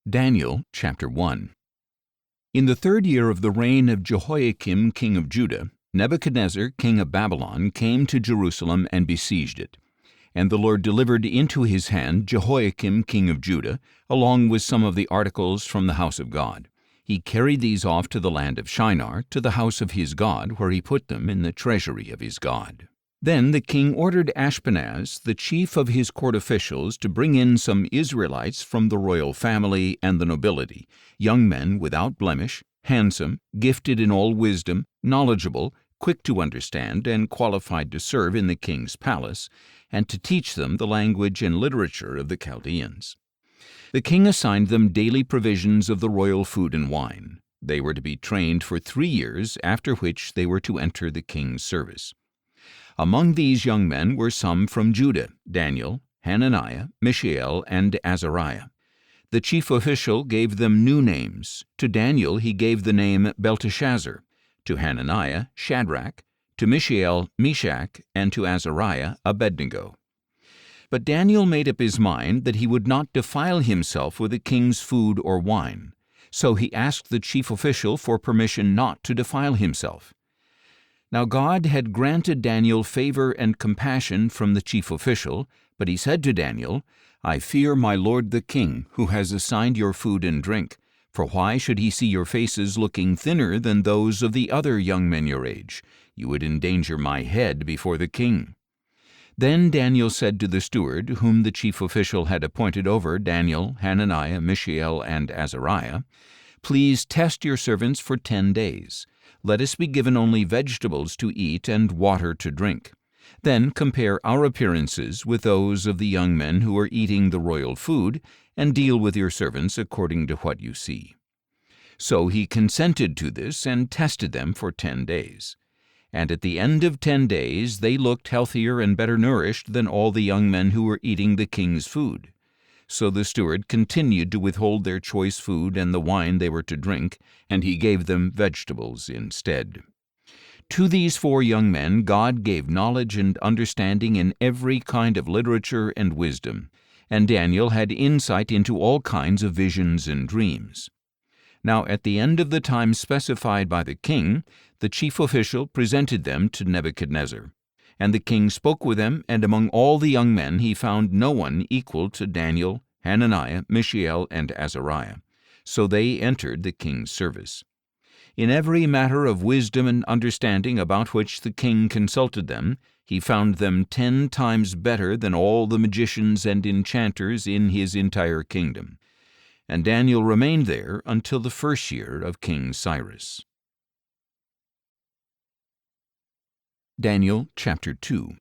Daniel chapter 1. In the 3rd year of the reign of Jehoiakim king of Judah, Nebuchadnezzar king of Babylon came to Jerusalem and besieged it. And the Lord delivered into his hand Jehoiakim king of Judah, along with some of the articles from the house of God. He carried these off to the land of Shinar, to the house of his God, where he put them in the treasury of his God. Then the king ordered Ashpenaz, the chief of his court officials, to bring in some Israelites from the royal family and the nobility, young men without blemish, handsome, gifted in all wisdom, knowledgeable, quick to understand, and qualified to serve in the king's palace, and to teach them the language and literature of the Chaldeans. The king assigned them daily provisions of the royal food and wine. They were to be trained for 3 years, after which they were to enter the king's service. Among these young men were some from Judah: Daniel, Hananiah, Mishael, and Azariah. The chief official gave them new names. To Daniel he gave the name Belteshazzar, to Hananiah Shadrach, to Mishael Meshach, and to Azariah Abednego. But Daniel made up his mind that he would not defile himself with the king's food or wine. So he asked the chief official for permission not to defile himself. Now God had granted Daniel favor and compassion from the chief official, but he said to Daniel, "I fear my lord the king, who has assigned your food and drink. For why should he see your faces looking thinner than those of the other young men your age? You would endanger my head before the king." Then Daniel said to the steward, whom the chief official had appointed over Daniel, Hananiah, Mishael, and Azariah, "Please test your servants for 10 days. Let us be given only vegetables to eat and water to drink. Then compare our appearances with those of the young men who are eating the royal food, and deal with your servants according to what you see." So he consented to this and tested them for 10 days. And at the end of 10 days they looked healthier and better nourished than all the young men who were eating the king's food. So the steward continued to withhold their choice food and the wine they were to drink, and he gave them vegetables instead. To these 4 young men God gave knowledge and understanding in every kind of literature and wisdom, and Daniel had insight into all kinds of visions and dreams. Now at the end of the time specified by the king, the chief official presented them to Nebuchadnezzar. And the king spoke with them, and among all the young men he found no one equal to Daniel, Hananiah, Mishael, and Azariah. So they entered the king's service. In every matter of wisdom and understanding about which the king consulted them, he found them 10 times better than all the magicians and enchanters in his entire kingdom. And Daniel remained there until the 1st year of King Cyrus. Daniel chapter 2.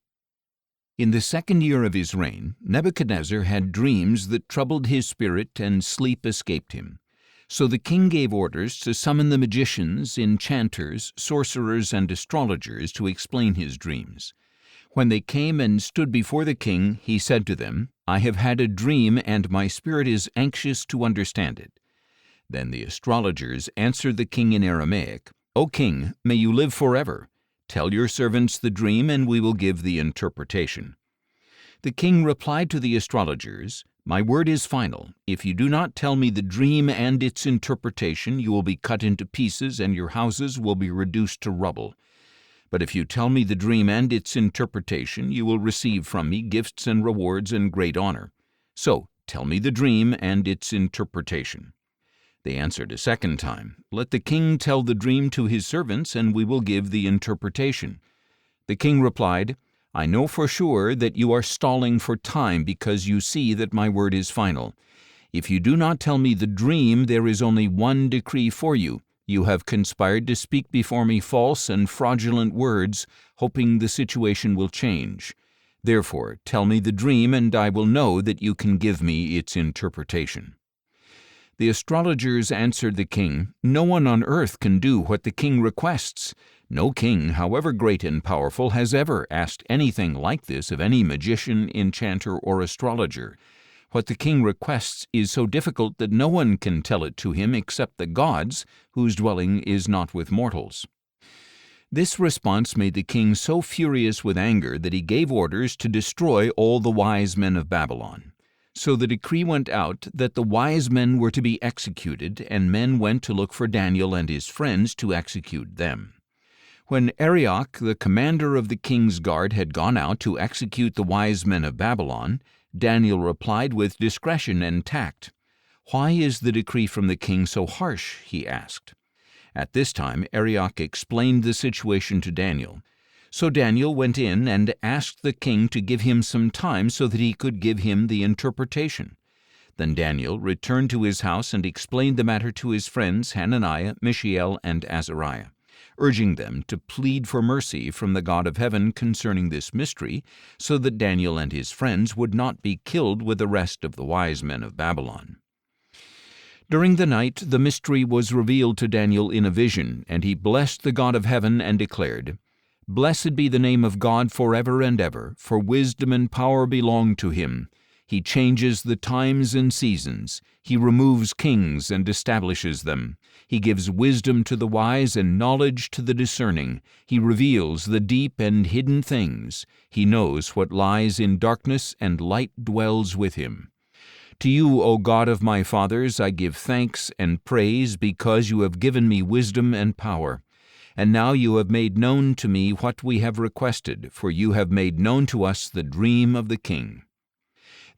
In the 2nd year of his reign, Nebuchadnezzar had dreams that troubled his spirit, and sleep escaped him. So the king gave orders to summon the magicians, enchanters, sorcerers, and astrologers to explain his dreams. When they came and stood before the king, he said to them, "I have had a dream, and my spirit is anxious to understand it." Then the astrologers answered the king in Aramaic, "O king, may you live forever. Tell your servants the dream, and we will give the interpretation." The king replied to the astrologers, "My word is final. If you do not tell me the dream and its interpretation, you will be cut into pieces, and your houses will be reduced to rubble. But if you tell me the dream and its interpretation, you will receive from me gifts and rewards and great honor. So tell me the dream and its interpretation." They answered a second time, "Let the king tell the dream to his servants, and we will give the interpretation." The king replied, "I know for sure that you are stalling for time, because you see that my word is final. If you do not tell me the dream, there is only one decree for you. You have conspired to speak before me false and fraudulent words, hoping the situation will change. Therefore, tell me the dream, and I will know that you can give me its interpretation." The astrologers answered the king, "No one on earth can do what the king requests. No king, however great and powerful, has ever asked anything like this of any magician, enchanter, or astrologer. What the king requests is so difficult that no one can tell it to him except the gods, whose dwelling is not with mortals." This response made the king so furious with anger that he gave orders to destroy all the wise men of Babylon. So the decree went out that the wise men were to be executed, and men went to look for Daniel and his friends to execute them. When Arioch, the commander of the king's guard, had gone out to execute the wise men of Babylon, Daniel replied with discretion and tact. "Why is the decree from the king so harsh?" he asked. At this time Arioch explained the situation to Daniel. So Daniel went in and asked the king to give him some time so that he could give him the interpretation. Then Daniel returned to his house and explained the matter to his friends Hananiah, Mishael, and Azariah, urging them to plead for mercy from the God of heaven concerning this mystery, so that Daniel and his friends would not be killed with the rest of the wise men of Babylon. During the night the mystery was revealed to Daniel in a vision, and he blessed the God of heaven and declared, "Blessed be the name of God forever and ever, for wisdom and power belong to him. He changes the times and seasons. He removes kings and establishes them. He gives wisdom to the wise and knowledge to the discerning. He reveals the deep and hidden things. He knows what lies in darkness, and light dwells with him. To you, O God of my fathers, I give thanks and praise, because you have given me wisdom and power. And now you have made known to me what we have requested, for you have made known to us the dream of the king."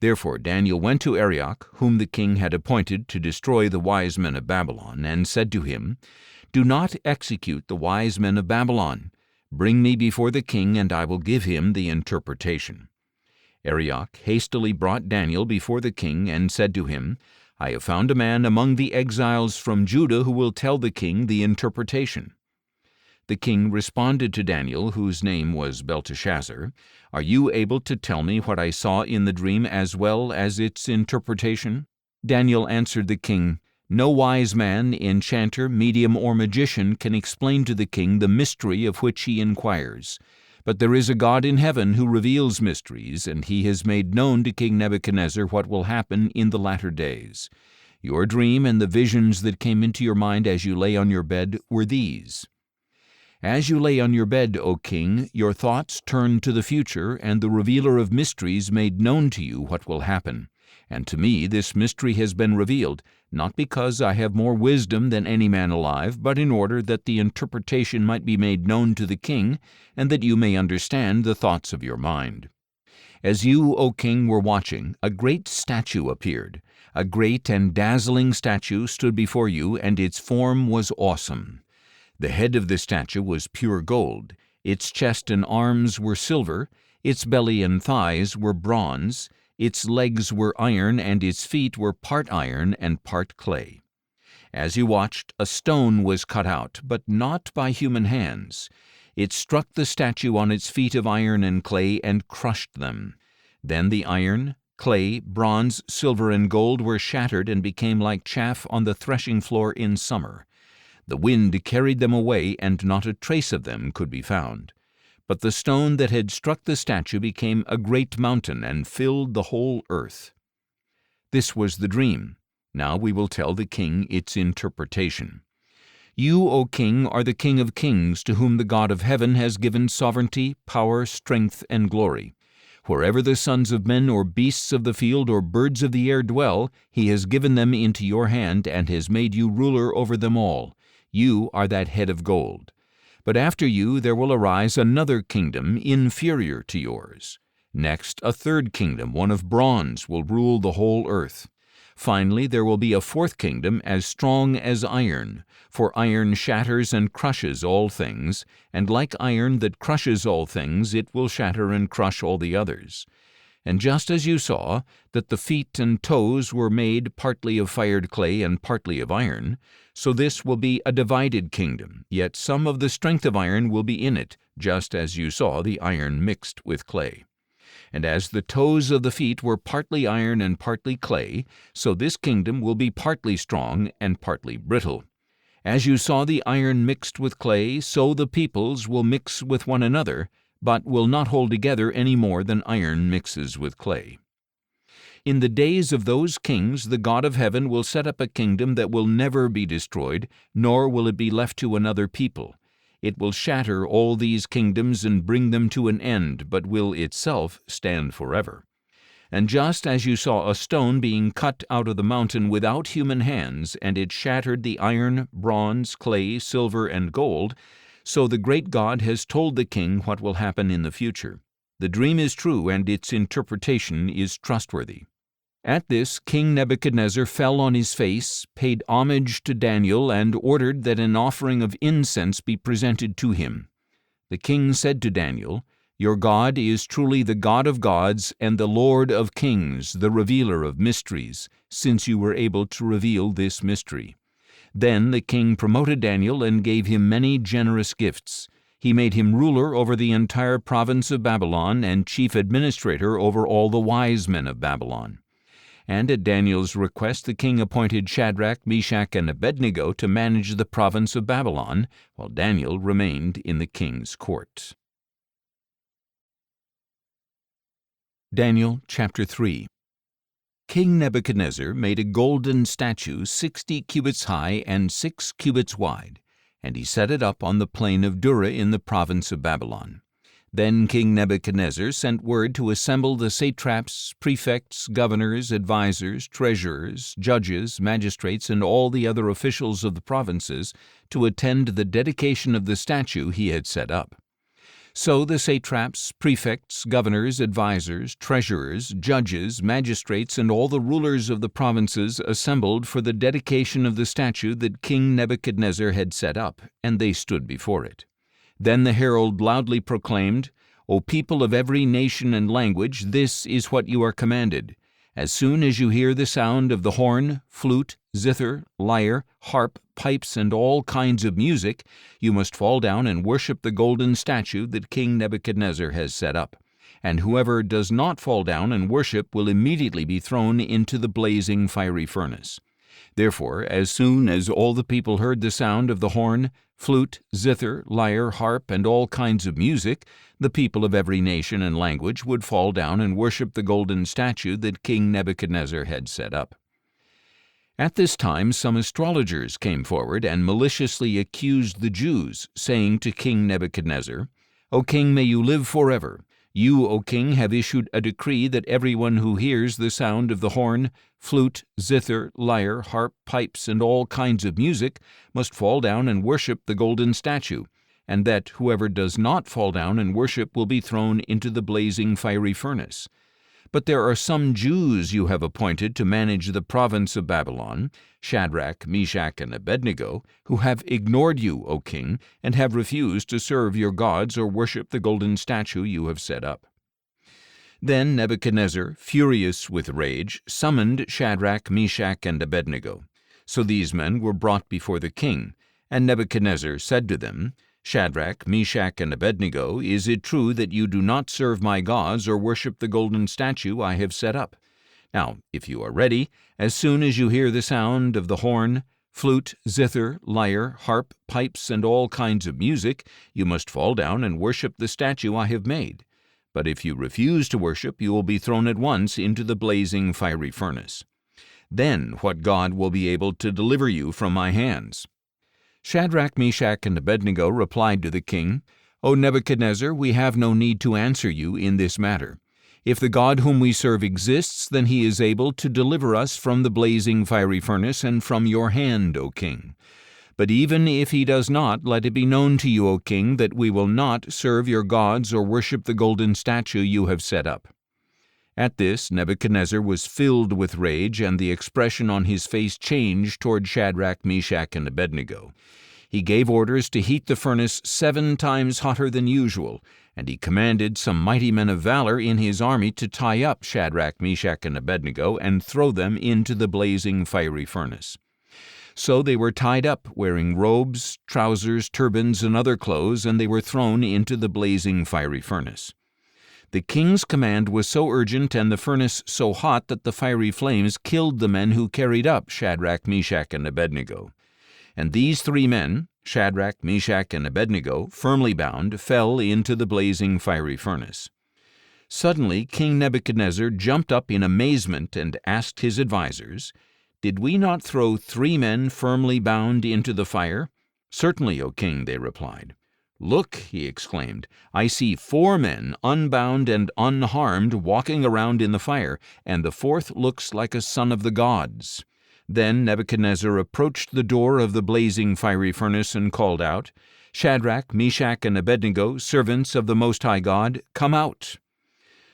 Therefore Daniel went to Arioch, whom the king had appointed to destroy the wise men of Babylon, and said to him, "Do not execute the wise men of Babylon. Bring me before the king, and I will give him the interpretation." Arioch hastily brought Daniel before the king, and said to him, "I have found a man among the exiles from Judah who will tell the king the interpretation." The king responded to Daniel, whose name was Belteshazzar, "Are you able to tell me what I saw in the dream as well as its interpretation?" Daniel answered the king, "No wise man, enchanter, medium, or magician can explain to the king the mystery of which he inquires. But there is a God in heaven who reveals mysteries, and he has made known to King Nebuchadnezzar what will happen in the latter days. Your dream and the visions that came into your mind as you lay on your bed were these. As you lay on your bed, O king, your thoughts turned to the future, and the revealer of mysteries made known to you what will happen. And to me this mystery has been revealed, not because I have more wisdom than any man alive, but in order that the interpretation might be made known to the king, and that you may understand the thoughts of your mind. As you, O king, were watching, a great statue appeared. A great and dazzling statue stood before you, and its form was awesome. The head of the statue was pure gold, its chest and arms were silver, its belly and thighs were bronze, its legs were iron, and its feet were part iron and part clay. As you watched, a stone was cut out, but not by human hands. It struck the statue on its feet of iron and clay and crushed them. Then the iron, clay, bronze, silver, and gold were shattered and became like chaff on the threshing floor in summer. The wind carried them away, and not a trace of them could be found. But the stone that had struck the statue became a great mountain and filled the whole earth. This was the dream. Now we will tell the king its interpretation. You, O king, are the King of kings, to whom the God of heaven has given sovereignty, power, strength, and glory. Wherever the sons of men or beasts of the field or birds of the air dwell, he has given them into your hand and has made you ruler over them all. You are that head of gold. But after you there will arise another kingdom inferior to yours. Next, a third kingdom, one of bronze, will rule the whole earth. Finally, there will be a fourth kingdom as strong as iron, for iron shatters and crushes all things, and like iron that crushes all things, it will shatter and crush all the others. And just as you saw that the feet and toes were made partly of fired clay and partly of iron, so this will be a divided kingdom, yet some of the strength of iron will be in it, just as you saw the iron mixed with clay. And as the toes of the feet were partly iron and partly clay, so this kingdom will be partly strong and partly brittle. As you saw the iron mixed with clay, so the peoples will mix with one another, but will not hold together any more than iron mixes with clay. In the days of those kings the God of heaven will set up a kingdom that will never be destroyed, nor will it be left to another people. It will shatter all these kingdoms and bring them to an end, but will itself stand forever. And just as you saw a stone being cut out of the mountain without human hands, and it shattered the iron, bronze, clay, silver, and gold, so the great God has told the king what will happen in the future. The dream is true, and its interpretation is trustworthy. At this, King Nebuchadnezzar fell on his face, paid homage to Daniel, and ordered that an offering of incense be presented to him. The king said to Daniel, "Your God is truly the God of gods and the Lord of kings, the revealer of mysteries, since you were able to reveal this mystery." Then the king promoted Daniel and gave him many generous gifts. He made him ruler over the entire province of Babylon and chief administrator over all the wise men of Babylon. And at Daniel's request the king appointed Shadrach, Meshach, and Abednego to manage the province of Babylon, while Daniel remained in the king's court. Daniel chapter 3. King Nebuchadnezzar made a golden statue 60 cubits high and 6 cubits wide, and he set it up on the plain of Dura in the province of Babylon. Then King Nebuchadnezzar sent word to assemble the satraps, prefects, governors, advisers, treasurers, judges, magistrates, and all the other officials of the provinces to attend the dedication of the statue he had set up. So the satraps, prefects, governors, advisers, treasurers, judges, magistrates, and all the rulers of the provinces assembled for the dedication of the statue that King Nebuchadnezzar had set up, and they stood before it. Then the herald loudly proclaimed, "O people of every nation and language, this is what you are commanded. As soon as you hear the sound of the horn, flute, zither, lyre, harp, pipes, and all kinds of music, you must fall down and worship the golden statue that King Nebuchadnezzar has set up. And whoever does not fall down and worship will immediately be thrown into the blazing fiery furnace." Therefore, as soon as all the people heard the sound of the horn, flute, zither, lyre, harp, and all kinds of music, the people of every nation and language would fall down and worship the golden statue that King Nebuchadnezzar had set up. At this time some astrologers came forward and maliciously accused the Jews, saying to King Nebuchadnezzar, "O king, may you live forever. You, O king, have issued a decree that everyone who hears the sound of the horn, flute, zither, lyre, harp, pipes, and all kinds of music must fall down and worship the golden statue, and that whoever does not fall down and worship will be thrown into the blazing fiery furnace. But there are some Jews you have appointed to manage the province of Babylon, Shadrach, Meshach, and Abednego, who have ignored you, O king, and have refused to serve your gods or worship the golden statue you have set up." Then Nebuchadnezzar, furious with rage, summoned Shadrach, Meshach, and Abednego. So these men were brought before the king, and Nebuchadnezzar said to them, "Shadrach, Meshach, and Abednego, is it true that you do not serve my gods or worship the golden statue I have set up? Now, if you are ready, as soon as you hear the sound of the horn, flute, zither, lyre, harp, pipes, and all kinds of music, you must fall down and worship the statue I have made. But if you refuse to worship, you will be thrown at once into the blazing fiery furnace. Then what God will be able to deliver you from my hands?" Shadrach, Meshach, and Abednego replied to the king, "O Nebuchadnezzar, we have no need to answer you in this matter. If the God whom we serve exists, then he is able to deliver us from the blazing fiery furnace and from your hand, O king. But even if he does not, let it be known to you, O king, that we will not serve your gods or worship the golden statue you have set up." At this, Nebuchadnezzar was filled with rage, and the expression on his face changed toward Shadrach, Meshach, and Abednego. He gave orders to heat the furnace 7 times hotter than usual, and he commanded some mighty men of valor in his army to tie up Shadrach, Meshach, and Abednego and throw them into the blazing fiery furnace. So they were tied up, wearing robes, trousers, turbans, and other clothes, and they were thrown into the blazing fiery furnace. The king's command was so urgent and the furnace so hot that the fiery flames killed the men who carried up Shadrach, Meshach, and Abednego. And these 3 men, Shadrach, Meshach, and Abednego, firmly bound, fell into the blazing fiery furnace. Suddenly King Nebuchadnezzar jumped up in amazement and asked his advisers, "Did we not throw 3 men firmly bound into the fire?" "Certainly, O king," they replied. "Look," he exclaimed, "I see 4 men, unbound and unharmed, walking around in the fire, and the 4th looks like a son of the gods." Then Nebuchadnezzar approached the door of the blazing fiery furnace and called out, "Shadrach, Meshach, and Abednego, servants of the Most High God, come out."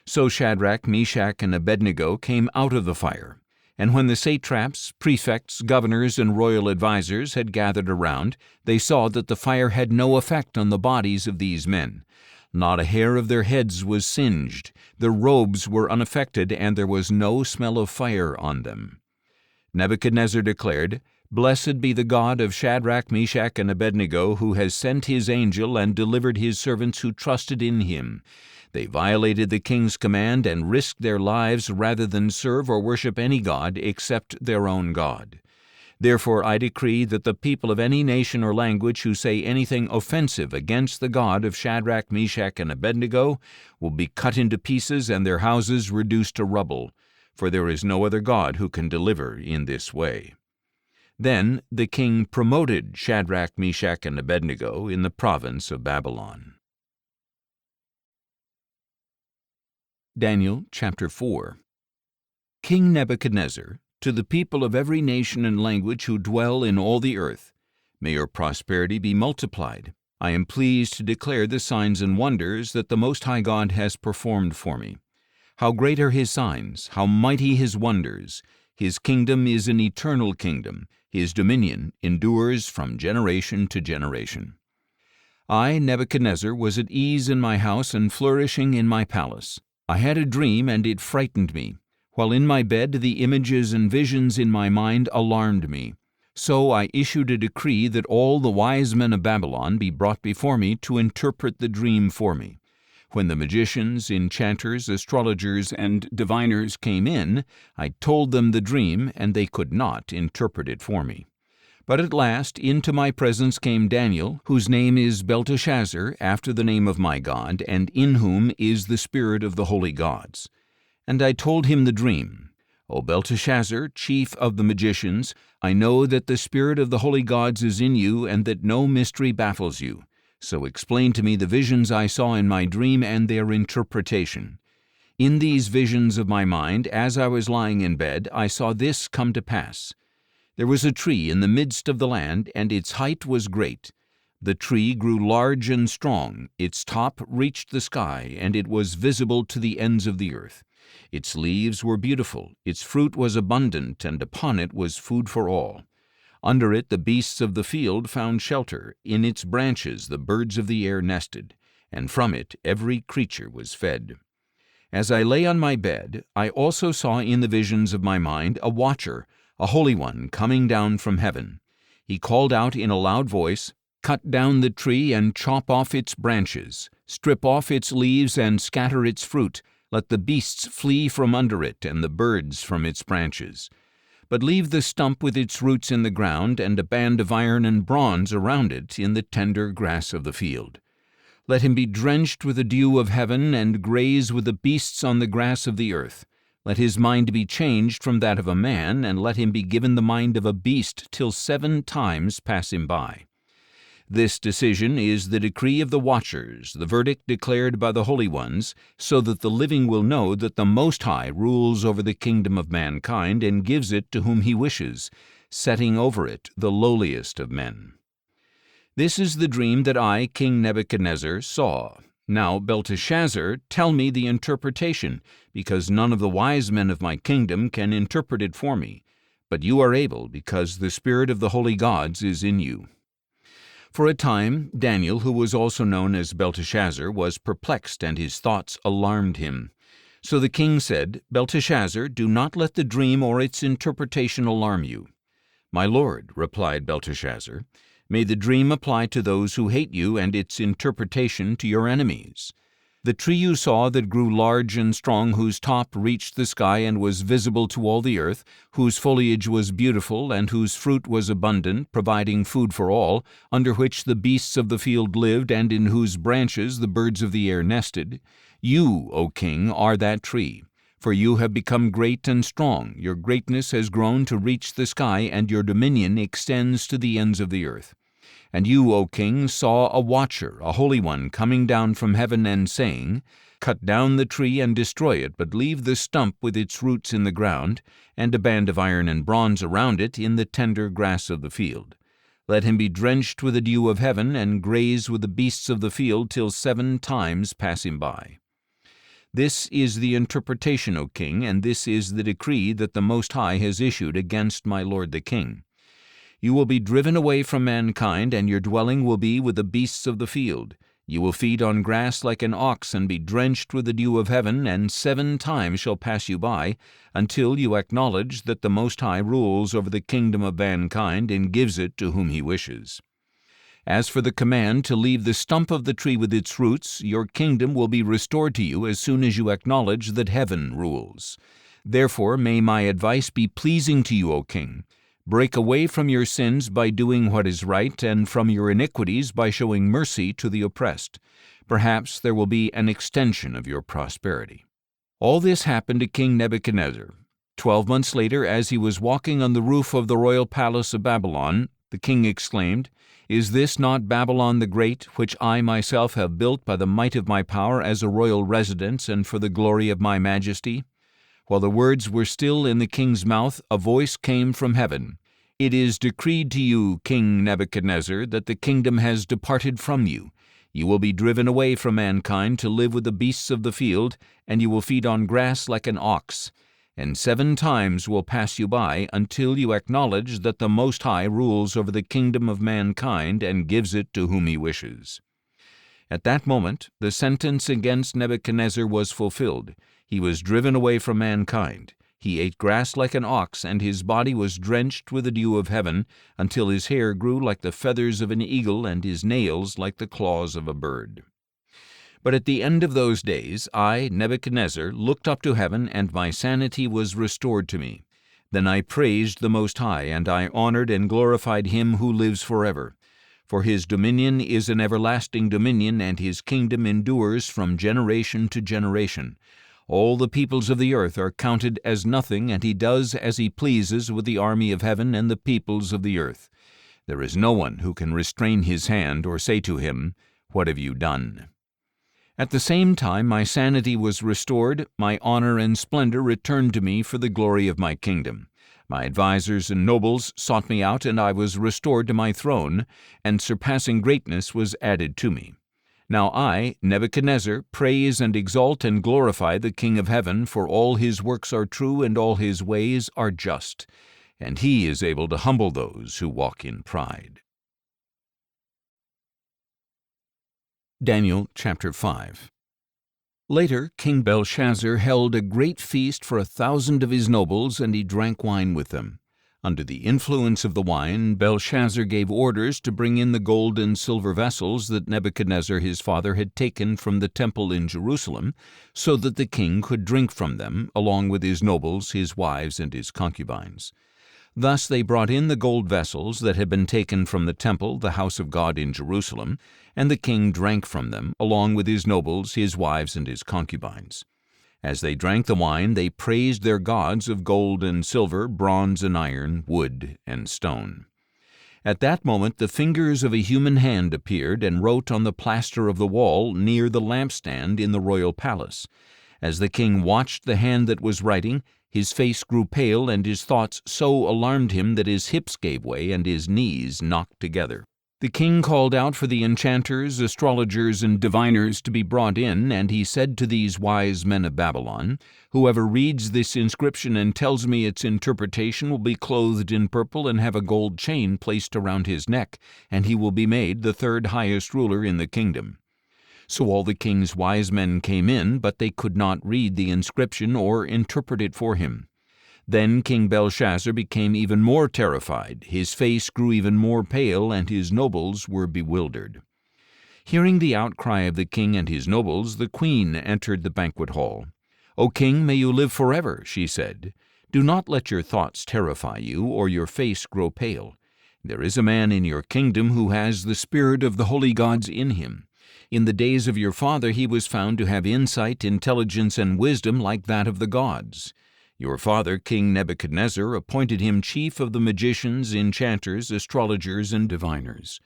So Shadrach, Meshach, and Abednego came out of the fire. And when the satraps, prefects, governors, and royal advisers had gathered around, they saw that the fire had no effect on the bodies of these men. Not a hair of their heads was singed, their robes were unaffected, and there was no smell of fire on them. Nebuchadnezzar declared, "Blessed be the God of Shadrach, Meshach, and Abednego, who has sent his angel and delivered his servants who trusted in him. They violated the king's command and risked their lives rather than serve or worship any god except their own God. Therefore I decree that the people of any nation or language who say anything offensive against the God of Shadrach, Meshach, and Abednego will be cut into pieces and their houses reduced to rubble, for there is no other God who can deliver in this way." Then the king promoted Shadrach, Meshach, and Abednego in the province of Babylon. Daniel chapter 4. King Nebuchadnezzar, to the people of every nation and language who dwell in all the earth, may your prosperity be multiplied. I am pleased to declare the signs and wonders that the Most High God has performed for me. How great are his signs, how mighty his wonders! His kingdom is an eternal kingdom. His dominion endures from generation to generation. I, Nebuchadnezzar, was at ease in my house and flourishing in my palace. I had a dream, and it frightened me. While in my bed, the images and visions in my mind alarmed me. So I issued a decree that all the wise men of Babylon be brought before me to interpret the dream for me. When the magicians, enchanters, astrologers, and diviners came in, I told them the dream, and they could not interpret it for me. But at last into my presence came Daniel, whose name is Belteshazzar, after the name of my God, and in whom is the spirit of the holy gods. And I told him the dream. O Belteshazzar, chief of the magicians, I know that the spirit of the holy gods is in you, and that no mystery baffles you. So explain to me the visions I saw in my dream and their interpretation. In these visions of my mind, as I was lying in bed, I saw this come to pass. There was a tree in the midst of the land, and its height was great. The tree grew large and strong, its top reached the sky, and it was visible to the ends of the earth. Its leaves were beautiful, its fruit was abundant, and upon it was food for all. Under it the beasts of the field found shelter, in its branches the birds of the air nested, and from it every creature was fed. As I lay on my bed, I also saw in the visions of my mind a watcher, a holy one, coming down from heaven. He called out in a loud voice, "Cut down the tree and chop off its branches, strip off its leaves and scatter its fruit, let the beasts flee from under it and the birds from its branches. But leave the stump with its roots in the ground and a band of iron and bronze around it in the tender grass of the field. Let him be drenched with the dew of heaven and graze with the beasts on the grass of the earth. Let his mind be changed from that of a man, and let him be given the mind of a beast till 7 times pass him by. This decision is the decree of the watchers, the verdict declared by the holy ones, so that the living will know that the Most High rules over the kingdom of mankind and gives it to whom he wishes, setting over it the lowliest of men. This is the dream that I, King Nebuchadnezzar, saw. Now, Belteshazzar, tell me the interpretation, because none of the wise men of my kingdom can interpret it for me. But you are able, because the spirit of the holy gods is in you." For a time, Daniel, who was also known as Belteshazzar, was perplexed, and his thoughts alarmed him. So the king said, "Belteshazzar, do not let the dream or its interpretation alarm you." "My lord," replied Belteshazzar, "may the dream apply to those who hate you, and its interpretation to your enemies. The tree you saw that grew large and strong, whose top reached the sky and was visible to all the earth, whose foliage was beautiful, and whose fruit was abundant, providing food for all, under which the beasts of the field lived, and in whose branches the birds of the air nested, you, O king, are that tree. For you have become great and strong, your greatness has grown to reach the sky, and your dominion extends to the ends of the earth. And you, O king, saw a watcher, a holy one, coming down from heaven and saying, Cut down the tree and destroy it, but leave the stump with its roots in the ground, and a band of iron and bronze around it in the tender grass of the field. Let him be drenched with the dew of heaven, and graze with the beasts of the field till 7 times pass him by. This is the interpretation, O king, and this is the decree that the Most High has issued against my lord the king. You will be driven away from mankind, and your dwelling will be with the beasts of the field. You will feed on grass like an ox, and be drenched with the dew of heaven, and 7 times shall pass you by, until you acknowledge that the Most High rules over the kingdom of mankind, and gives it to whom he wishes. As for the command to leave the stump of the tree with its roots, your kingdom will be restored to you as soon as you acknowledge that heaven rules. Therefore may my advice be pleasing to you, O king. Break away from your sins by doing what is right, and from your iniquities by showing mercy to the oppressed. Perhaps there will be an extension of your prosperity. All this happened to King Nebuchadnezzar. 12 months later, as he was walking on the roof of the royal palace of Babylon, the king exclaimed, Is this not Babylon the Great, which I myself have built by the might of my power as a royal residence and for the glory of my majesty? While the words were still in the king's mouth, a voice came from heaven. It is decreed to you, King Nebuchadnezzar, that the kingdom has departed from you. You will be driven away from mankind to live with the beasts of the field, and you will feed on grass like an ox. And 7 times will pass you by until you acknowledge that the Most High rules over the kingdom of mankind and gives it to whom he wishes. At that moment, the sentence against Nebuchadnezzar was fulfilled. He was driven away from mankind. He ate grass like an ox, and his body was drenched with the dew of heaven, until his hair grew like the feathers of an eagle, and his nails like the claws of a bird. But at the end of those days, I, Nebuchadnezzar, looked up to heaven, and my sanity was restored to me. Then I praised the Most High, and I honored and glorified him who lives forever. For his dominion is an everlasting dominion, and his kingdom endures from generation to generation. All the peoples of the earth are counted as nothing, and he does as he pleases with the army of heaven and the peoples of the earth. There is no one who can restrain his hand or say to him, What have you done? At the same time my sanity was restored, my honor and splendor returned to me for the glory of my kingdom. My advisers and nobles sought me out, and I was restored to my throne, and surpassing greatness was added to me. Now I, Nebuchadnezzar, praise and exalt and glorify the King of heaven, for all his works are true and all his ways are just, and he is able to humble those who walk in pride. Daniel chapter 5. Later, King Belshazzar held a great feast for 1,000 of his nobles, and he drank wine with them. Under the influence of the wine, Belshazzar gave orders to bring in the gold and silver vessels that Nebuchadnezzar his father had taken from the temple in Jerusalem, so that the king could drink from them, along with his nobles, his wives, and his concubines. Thus they brought in the gold vessels that had been taken from the temple, the house of God in Jerusalem, and the king drank from them, along with his nobles, his wives, and his concubines. As they drank the wine, they praised their gods of gold and silver, bronze and iron, wood and stone. At that moment the fingers of a human hand appeared and wrote on the plaster of the wall near the lampstand in the royal palace. As the king watched the hand that was writing, his face grew pale, and his thoughts so alarmed him that his hips gave way and his knees knocked together. The king called out for the enchanters, astrologers, and diviners to be brought in, and he said to these wise men of Babylon, Whoever reads this inscription and tells me its interpretation will be clothed in purple and have a gold chain placed around his neck, and he will be made the 3rd highest ruler in the kingdom. So all the king's wise men came in, but they could not read the inscription or interpret it for him. Then King Belshazzar became even more terrified, his face grew even more pale, and his nobles were bewildered. Hearing the outcry of the king and his nobles, the queen entered the banquet hall. "O king, may you live forever," she said. "Do not let your thoughts terrify you, or your face grow pale. There is a man in your kingdom who has the spirit of the holy gods in him. In the days of your father he was found to have insight, intelligence, and wisdom like that of the gods. Your father, King Nebuchadnezzar, appointed him chief of the magicians, enchanters, astrologers, and diviners.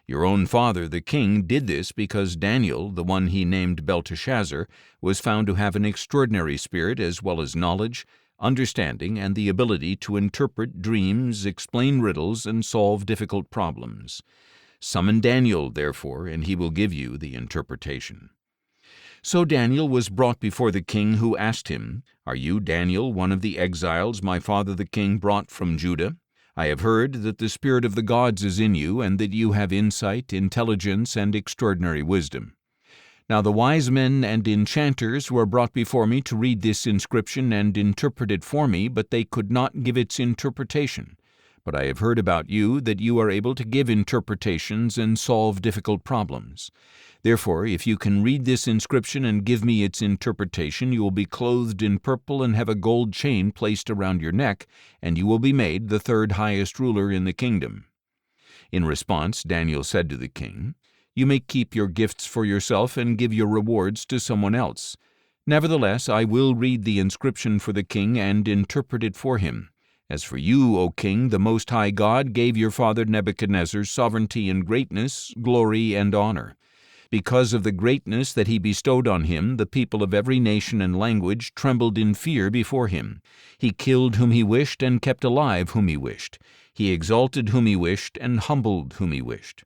Your own father, the king, did this because Daniel, the one he named Belteshazzar, was found to have an extraordinary spirit as well as knowledge, understanding, and the ability to interpret dreams, explain riddles, and solve difficult problems. Summon Daniel, therefore, and he will give you the interpretation." So Daniel was brought before the king, who asked him, "Are you, Daniel, one of the exiles my father the king brought from Judah? I have heard that the spirit of the gods is in you, and that you have insight, intelligence, and extraordinary wisdom. Now the wise men and enchanters were brought before me to read this inscription and interpret it for me, but they could not give its interpretation. But I have heard about you that you are able to give interpretations and solve difficult problems. Therefore, if you can read this inscription and give me its interpretation, you will be clothed in purple and have a gold chain placed around your neck, and you will be made the third highest ruler in the kingdom." In response, Daniel said to the king, "You may keep your gifts for yourself and give your rewards to someone else. Nevertheless, I will read the inscription for the king and interpret it for him. As for you, O king, the Most High God gave your father Nebuchadnezzar sovereignty and greatness, glory and honor. Because of the greatness that he bestowed on him, the people of every nation and language trembled in fear before him. He killed whom he wished and kept alive whom he wished. He exalted whom he wished and humbled whom he wished.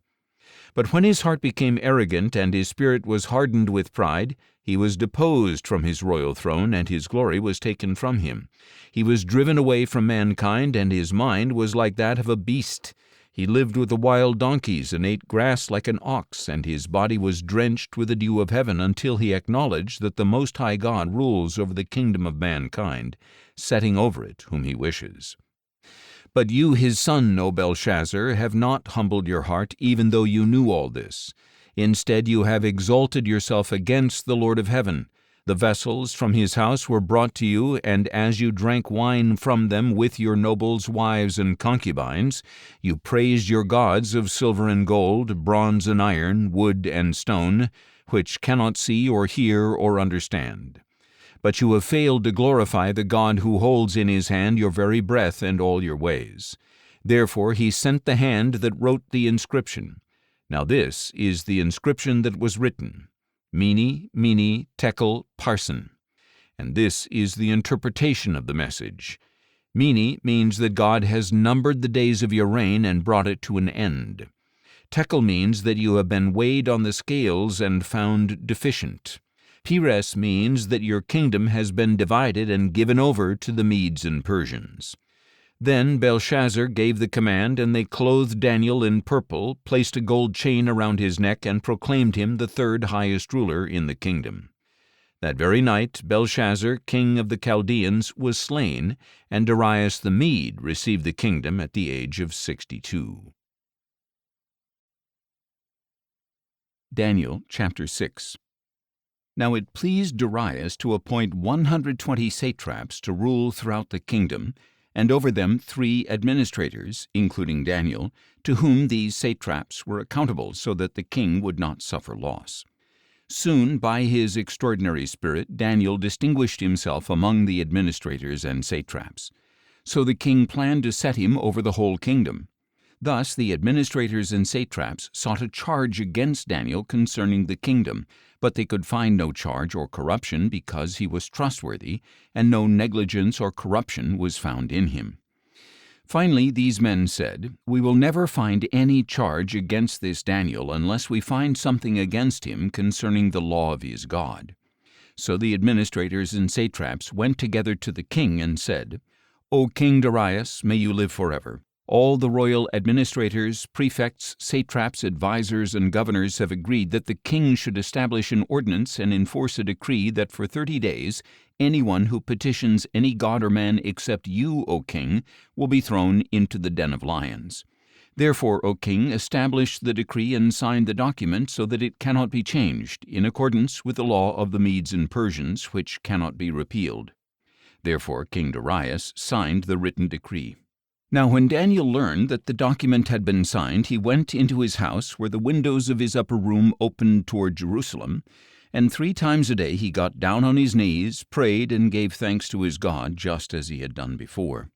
But when his heart became arrogant and his spirit was hardened with pride, he was deposed from his royal throne, and his glory was taken from him. He was driven away from mankind, and his mind was like that of a beast. He lived with the wild donkeys and ate grass like an ox, and his body was drenched with the dew of heaven until he acknowledged that the Most High God rules over the kingdom of mankind, setting over it whom he wishes. But you, his son, O Belshazzar, have not humbled your heart, even though you knew all this. Instead, you have exalted yourself against the Lord of heaven. The vessels from his house were brought to you, and as you drank wine from them with your nobles, wives, and concubines, you praised your gods of silver and gold, bronze and iron, wood and stone, which cannot see or hear or understand. But you have failed to glorify the God who holds in his hand your very breath and all your ways. Therefore he sent the hand that wrote the inscription. Now this is the inscription that was written: Mene, Mene, Tekel, Parsin. And this is the interpretation of the message. Mene means that God has numbered the days of your reign and brought it to an end. Tekel means that you have been weighed on the scales and found deficient. Peres means that your kingdom has been divided and given over to the Medes and Persians. Then Belshazzar gave the command, and they clothed Daniel in purple, placed a gold chain around his neck, and proclaimed him the third highest ruler in the kingdom. That very night Belshazzar, king of the Chaldeans, was slain, and Darius the Mede received the kingdom at the age of 62. Daniel chapter 6. Now it pleased Darius to appoint 120 satraps to rule throughout the kingdom, and over them 3 administrators, including Daniel, to whom these satraps were accountable, so that the king would not suffer loss. Soon, by his extraordinary spirit, Daniel distinguished himself among the administrators and satraps. So the king planned to set him over the whole kingdom. Thus the administrators and satraps sought a charge against Daniel concerning the kingdom, but they could find no charge or corruption because he was trustworthy, and no negligence or corruption was found in him. Finally, these men said, "We will never find any charge against this Daniel unless we find something against him concerning the law of his God." So the administrators and satraps went together to the king and said, "O King Darius, may you live forever. All the royal administrators, prefects, satraps, advisors, and governors have agreed that the king should establish an ordinance and enforce a decree that for 30 days anyone who petitions any god or man except you, O king, will be thrown into the den of lions. Therefore, O king, establish the decree and sign the document so that it cannot be changed, in accordance with the law of the Medes and Persians, which cannot be repealed." Therefore King Darius signed the written decree. Now when Daniel learned that the document had been signed, he went into his house, where the windows of his upper room opened toward Jerusalem, and 3 times a day he got down on his knees, prayed, and gave thanks to his God, just as he had done before.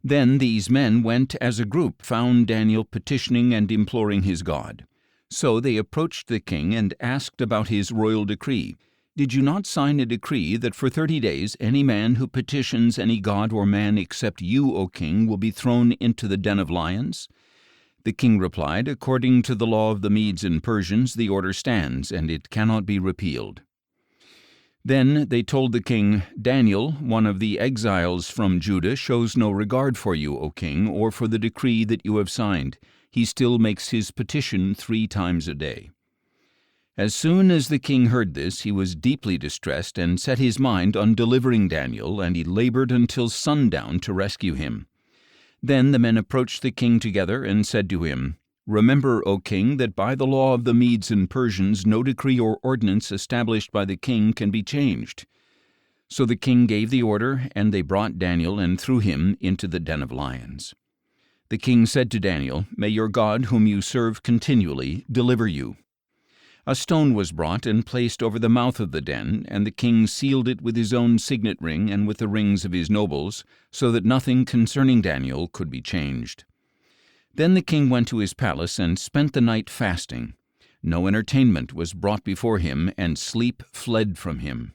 Then these men went as a group, found Daniel petitioning and imploring his God. So they approached the king and asked about his royal decree. "Did you not sign a decree that for 30 days any man who petitions any god or man except you, O king, will be thrown into the den of lions?" The king replied, "According to the law of the Medes and Persians, the order stands, and it cannot be repealed." Then they told the king, "Daniel, one of the exiles from Judah, shows no regard for you, O king, or for the decree that you have signed. He still makes his petition 3 times a day." As soon as the king heard this, he was deeply distressed and set his mind on delivering Daniel, and he labored until sundown to rescue him. Then the men approached the king together and said to him, "Remember, O king, that by the law of the Medes and Persians no decree or ordinance established by the king can be changed." So the king gave the order, and they brought Daniel and threw him into the den of lions. The king said to Daniel, "May your God, whom you serve continually, deliver you." A stone was brought and placed over the mouth of the den, and the king sealed it with his own signet ring and with the rings of his nobles, so that nothing concerning Daniel could be changed. Then the king went to his palace and spent the night fasting. No entertainment was brought before him, and sleep fled from him.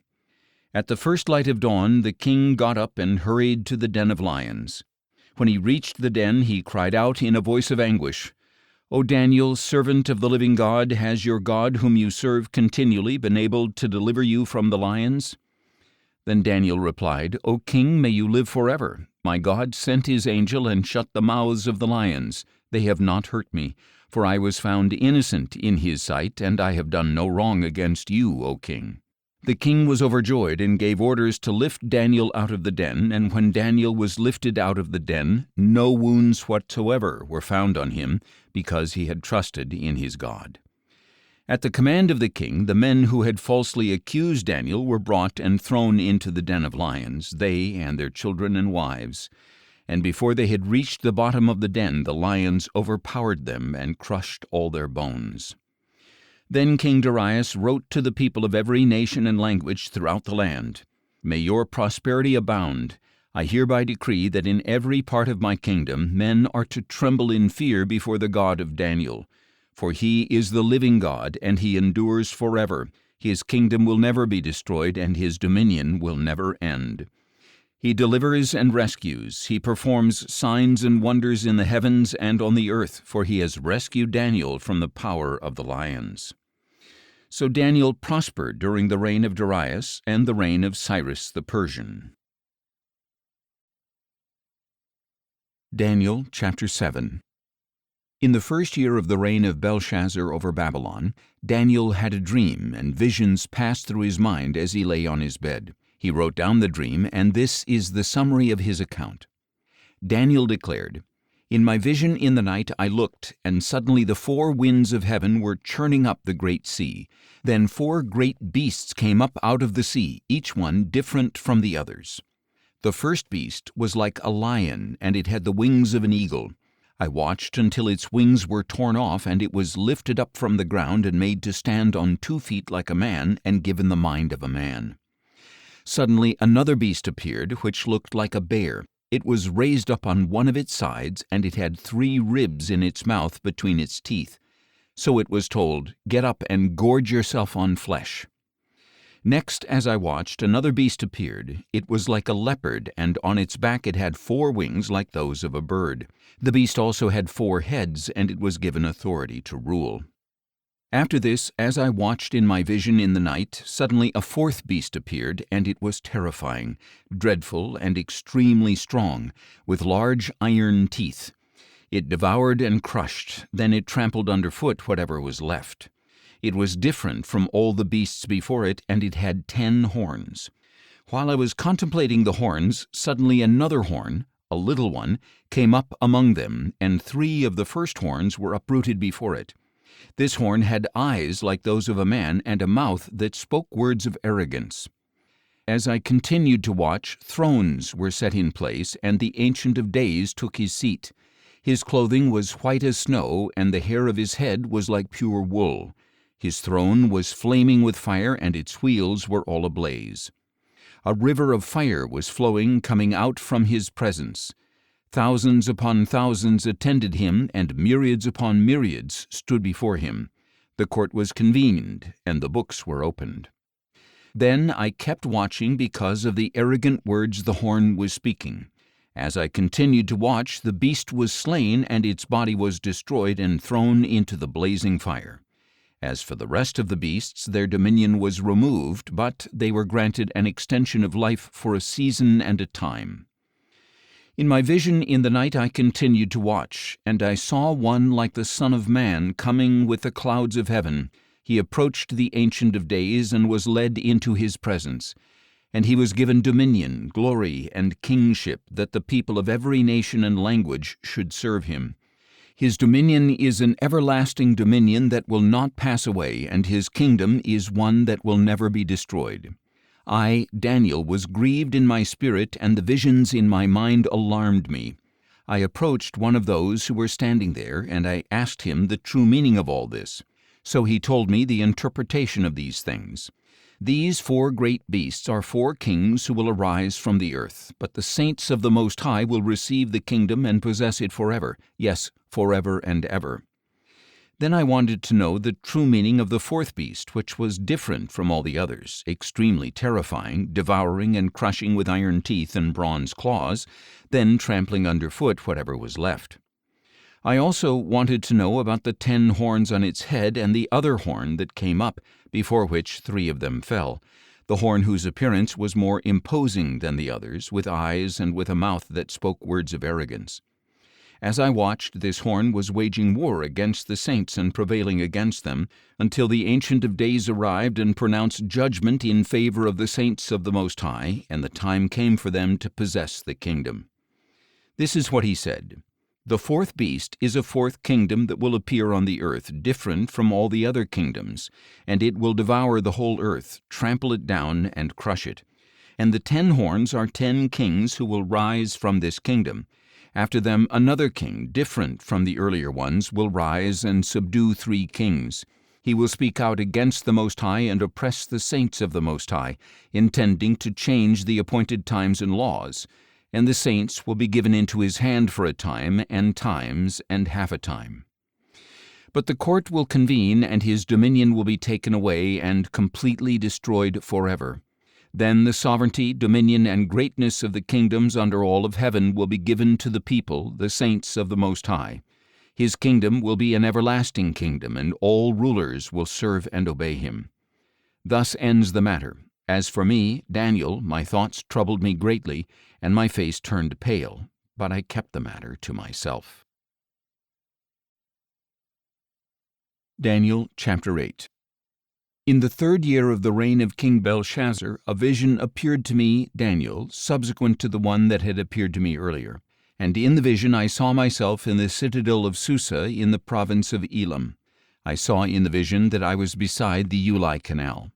At the first light of dawn the king got up and hurried to the den of lions. When he reached the den, he cried out in a voice of anguish, "O Daniel, servant of the living God, has your God, whom you serve continually, been able to deliver you from the lions?" Then Daniel replied, "O king, may you live forever. My God sent his angel and shut the mouths of the lions. They have not hurt me, for I was found innocent in his sight, and I have done no wrong against you, O king." The king was overjoyed and gave orders to lift Daniel out of the den, and when Daniel was lifted out of the den, no wounds whatsoever were found on him, because he had trusted in his God. At the command of the king, the men who had falsely accused Daniel were brought and thrown into the den of lions, they and their children and wives. And before they had reached the bottom of the den, the lions overpowered them and crushed all their bones. Then King Darius wrote to the people of every nation and language throughout the land, "May your prosperity abound. I hereby decree that in every part of my kingdom men are to tremble in fear before the God of Daniel. For he is the living God, and he endures forever. His kingdom will never be destroyed, and his dominion will never end. He delivers and rescues. He performs signs and wonders in the heavens and on the earth, for he has rescued Daniel from the power of the lions." So Daniel prospered during the reign of Darius and the reign of Cyrus the Persian. Daniel chapter 7. In the first year of the reign of Belshazzar over Babylon, Daniel had a dream, and visions passed through his mind as he lay on his bed. He wrote down the dream, and this is the summary of his account. Daniel declared, "In my vision in the night I looked, and suddenly the 4 winds of heaven were churning up the great sea. Then 4 great beasts came up out of the sea, each one different from the others. The first beast was like a lion, and it had the wings of an eagle. I watched until its wings were torn off, and it was lifted up from the ground and made to stand on 2 feet like a man, and given the mind of a man. Suddenly another beast appeared, which looked like a bear. It was raised up on one of its sides, and it had 3 ribs in its mouth between its teeth. So it was told, 'Get up and gorge yourself on flesh.' Next, as I watched, another beast appeared. It was like a leopard, and on its back it had 4 wings like those of a bird. The beast also had 4 heads, and it was given authority to rule. After this, as I watched in my vision in the night, suddenly a 4th beast appeared, and it was terrifying, dreadful, and extremely strong, with large iron teeth. It devoured and crushed, then it trampled underfoot whatever was left. It was different from all the beasts before it, and it had 10 horns. While I was contemplating the horns, suddenly another horn, a little one, came up among them, and 3 of the first horns were uprooted before it. This horn had eyes like those of a man, and a mouth that spoke words of arrogance. As I continued to watch, thrones were set in place, and the Ancient of Days took his seat. His clothing was white as snow, and the hair of his head was like pure wool. His throne was flaming with fire, and its wheels were all ablaze. A river of fire was flowing, coming out from his presence. Thousands upon thousands attended him, and myriads upon myriads stood before him. The court was convened, and the books were opened. Then I kept watching because of the arrogant words the horn was speaking. As I continued to watch, the beast was slain, and its body was destroyed and thrown into the blazing fire. As for the rest of the beasts, their dominion was removed, but they were granted an extension of life for a season and a time. In my vision in the night I continued to watch, and I saw one like the Son of Man coming with the clouds of heaven. He approached the Ancient of Days and was led into his presence. And he was given dominion, glory, and kingship, that the people of every nation and language should serve him. His dominion is an everlasting dominion that will not pass away, and his kingdom is one that will never be destroyed. I, Daniel, was grieved in my spirit, and the visions in my mind alarmed me. I approached one of those who were standing there, and I asked him the true meaning of all this. So he told me the interpretation of these things. These 4 great beasts are 4 kings who will arise from the earth, but the saints of the Most High will receive the kingdom and possess it forever, yes, forever and ever. Then I wanted to know the true meaning of the 4th beast, which was different from all the others, extremely terrifying, devouring and crushing with iron teeth and bronze claws, then trampling underfoot whatever was left. I also wanted to know about the 10 horns on its head and the other horn that came up, before which 3 of them fell, the horn whose appearance was more imposing than the others, with eyes and with a mouth that spoke words of arrogance. As I watched, this horn was waging war against the saints and prevailing against them, until the Ancient of Days arrived and pronounced judgment in favor of the saints of the Most High, and the time came for them to possess the kingdom. This is what he said. The 4th beast is a 4th kingdom that will appear on the earth, different from all the other kingdoms, and it will devour the whole earth, trample it down, and crush it. And the 10 horns are 10 kings who will rise from this kingdom. After them another king, different from the earlier ones, will rise and subdue 3 kings. He will speak out against the Most High and oppress the saints of the Most High, intending to change the appointed times and laws. And the saints will be given into his hand for a time, and times, and half a time. But the court will convene, and his dominion will be taken away and completely destroyed forever. Then the sovereignty, dominion, and greatness of the kingdoms under all of heaven will be given to the people, the saints of the Most High. His kingdom will be an everlasting kingdom, and all rulers will serve and obey him. Thus ends the matter. As for me, Daniel, my thoughts troubled me greatly, and my face turned pale, but I kept the matter to myself. Daniel chapter 8. In the 3rd year of the reign of King Belshazzar, a vision appeared to me, Daniel, subsequent to the one that had appeared to me earlier. And in the vision I saw myself in the citadel of Susa in the province of Elam. I saw in the vision that I was beside the Ulai Canal.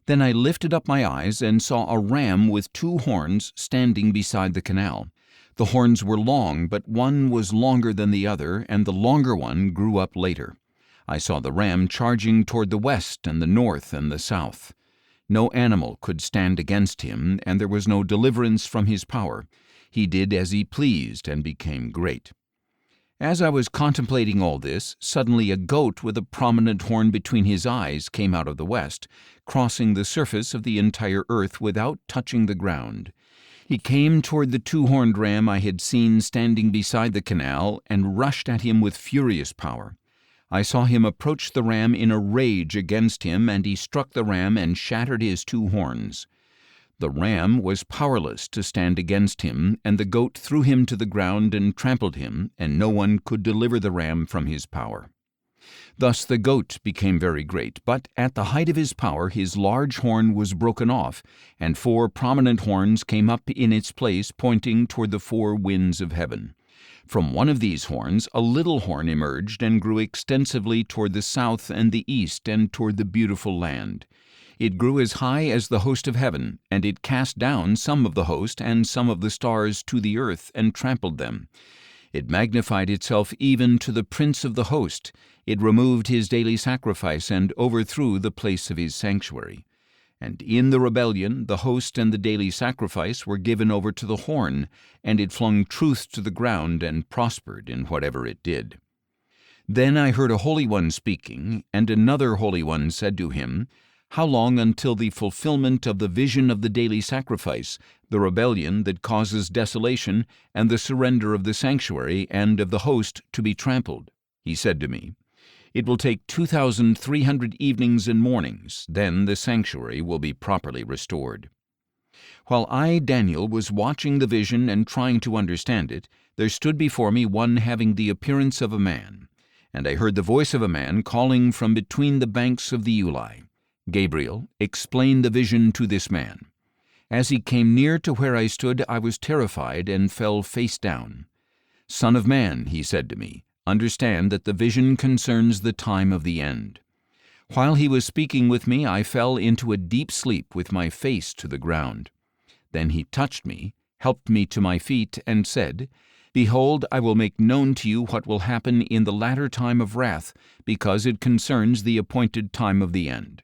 Then I lifted up my eyes and saw a ram with 2 horns standing beside the canal. The horns were long, but one was longer than the other, and the longer one grew up later. I saw the ram charging toward the west and the north and the south. No animal could stand against him, and there was no deliverance from his power. He did as he pleased and became great. As I was contemplating all this, suddenly a goat with a prominent horn between his eyes came out of the west, crossing the surface of the entire earth without touching the ground. He came toward the 2-horned ram I had seen standing beside the canal and rushed at him with furious power. I saw him approach the ram in a rage against him, and he struck the ram and shattered his 2 horns. The ram was powerless to stand against him, and the goat threw him to the ground and trampled him, and no one could deliver the ram from his power. Thus the goat became very great, but at the height of his power his large horn was broken off, and 4 prominent horns came up in its place, pointing toward the 4 winds of heaven. From one of these horns a little horn emerged and grew extensively toward the south and the east and toward the beautiful land. It grew as high as the host of heaven, and it cast down some of the host and some of the stars to the earth and trampled them. It magnified itself even to the prince of the host. It removed his daily sacrifice and overthrew the place of his sanctuary. And in the rebellion the host and the daily sacrifice were given over to the horn, and it flung truth to the ground and prospered in whatever it did. Then I heard a Holy One speaking, and another Holy One said to him, How long until the fulfillment of the vision of the daily sacrifice, the rebellion that causes desolation, and the surrender of the sanctuary and of the host to be trampled? He said to me, It will take 2,300 evenings and mornings, then the sanctuary will be properly restored. While I, Daniel, was watching the vision and trying to understand it, there stood before me one having the appearance of a man. And I heard the voice of a man calling from between the banks of the Uli, Gabriel, explain the vision to this man. As he came near to where I stood, I was terrified and fell face down. Son of man, he said to me, understand that the vision concerns the time of the end. While he was speaking with me, I fell into a deep sleep with my face to the ground. Then he touched me, helped me to my feet, and said, Behold, I will make known to you what will happen in the latter time of wrath, because it concerns the appointed time of the end.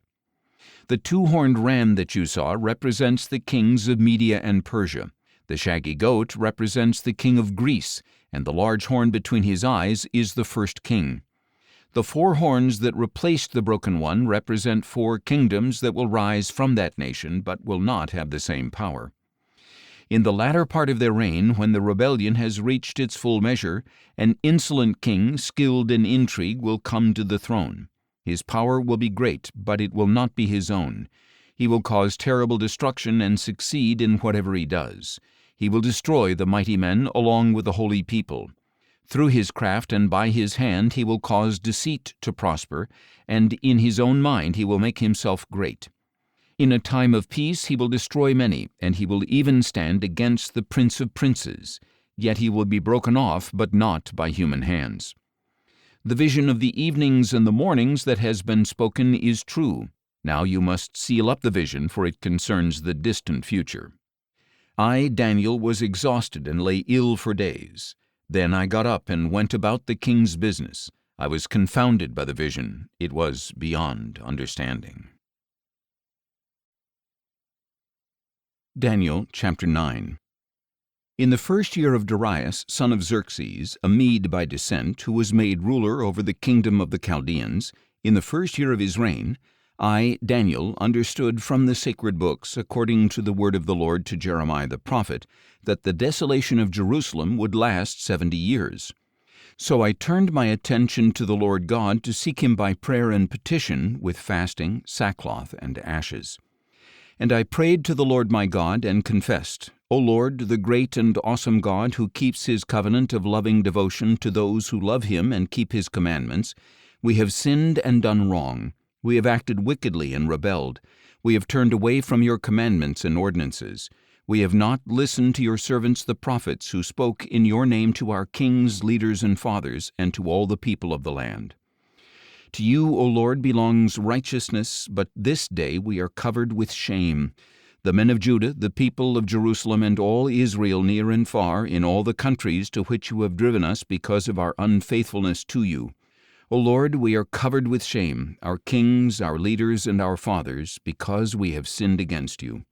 The two-horned ram that you saw represents the kings of Media and Persia. The shaggy goat represents the king of Greece, and the large horn between his eyes is the first king. The 4 horns that replaced the broken one represent 4 kingdoms that will rise from that nation, but will not have the same power. In the latter part of their reign, when the rebellion has reached its full measure, an insolent king, skilled in intrigue, will come to the throne. His power will be great, but it will not be his own. He will cause terrible destruction and succeed in whatever he does. He will destroy the mighty men along with the holy people. Through his craft and by his hand he will cause deceit to prosper, and in his own mind he will make himself great. In a time of peace he will destroy many, and he will even stand against the Prince of Princes. Yet he will be broken off, but not by human hands. The vision of the evenings and the mornings that has been spoken is true. Now you must seal up the vision, for it concerns the distant future. I, Daniel, was exhausted and lay ill for days. Then I got up and went about the king's business. I was confounded by the vision. It was beyond understanding. Daniel chapter 9. In the first year of Darius, son of Xerxes, a Mede by descent, who was made ruler over the kingdom of the Chaldeans, in the first year of his reign, I, Daniel, understood from the sacred books, according to the word of the Lord to Jeremiah the prophet, that the desolation of Jerusalem would last 70 years. So I turned my attention to the Lord God to seek him by prayer and petition, with fasting, sackcloth, and ashes. And I prayed to the Lord my God and confessed, O Lord, the great and awesome God who keeps his covenant of loving devotion to those who love him and keep his commandments, we have sinned and done wrong. We have acted wickedly and rebelled. We have turned away from your commandments and ordinances. We have not listened to your servants the prophets who spoke in your name to our kings, leaders, and fathers, and to all the people of the land. To you, O Lord, belongs righteousness, but this day we are covered with shame. The men of Judah, the people of Jerusalem, and all Israel near and far, in all the countries to which you have driven us because of our unfaithfulness to you. O Lord, we are covered with shame, our kings, our leaders, and our fathers, because we have sinned against you.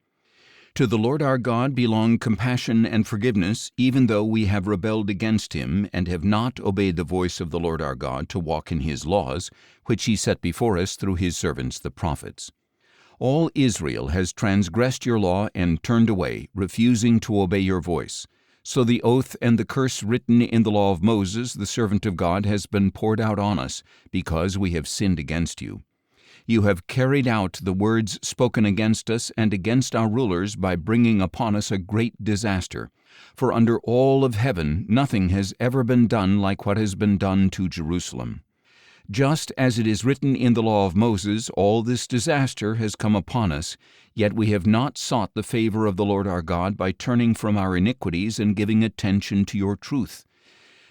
To the Lord our God belong compassion and forgiveness, even though we have rebelled against him and have not obeyed the voice of the Lord our God to walk in his laws, which he set before us through his servants the prophets. All Israel has transgressed your law and turned away, refusing to obey your voice. So the oath and the curse written in the law of Moses, the servant of God, has been poured out on us, because we have sinned against you. You have carried out the words spoken against us and against our rulers by bringing upon us a great disaster. For under all of heaven nothing has ever been done like what has been done to Jerusalem. Just as it is written in the law of Moses, all this disaster has come upon us, yet we have not sought the favor of the Lord our God by turning from our iniquities and giving attention to your truth.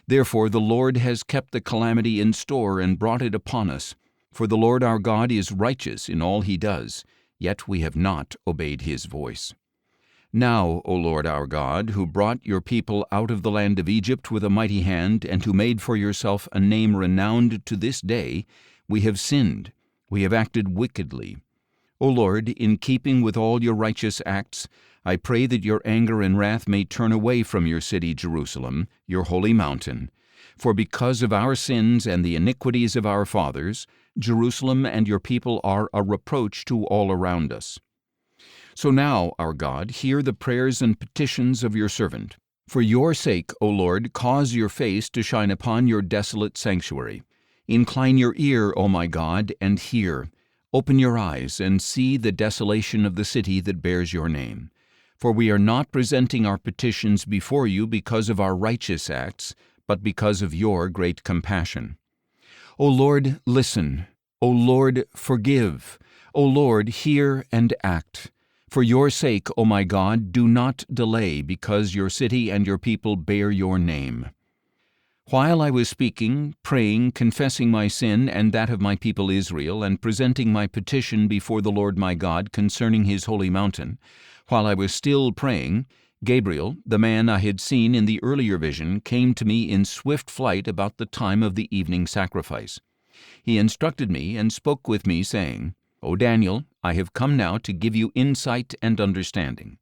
Therefore the Lord has kept the calamity in store and brought it upon us. For the Lord our God is righteous in all he does, yet we have not obeyed his voice. Now, O Lord our God, who brought your people out of the land of Egypt with a mighty hand, and who made for yourself a name renowned to this day, we have sinned, we have acted wickedly. O Lord, in keeping with all your righteous acts, I pray that your anger and wrath may turn away from your city Jerusalem, your holy mountain. For because of our sins and the iniquities of our fathers, Jerusalem and your people are a reproach to all around us. So now, our God, hear the prayers and petitions of your servant. For your sake, O Lord, cause your face to shine upon your desolate sanctuary. Incline your ear, O my God, and hear. Open your eyes and see the desolation of the city that bears your name. For we are not presenting our petitions before you because of our righteous acts, but because of your great compassion. O Lord, listen. O Lord, forgive. O Lord, hear and act. For your sake, O my God, do not delay, because your city and your people bear your name. While I was speaking, praying, confessing my sin and that of my people Israel, and presenting my petition before the Lord my God concerning his holy mountain, while I was still praying, Gabriel, the man I had seen in the earlier vision, came to me in swift flight about the time of the evening sacrifice. He instructed me and spoke with me, saying, O Daniel, I have come now to give you insight and understanding.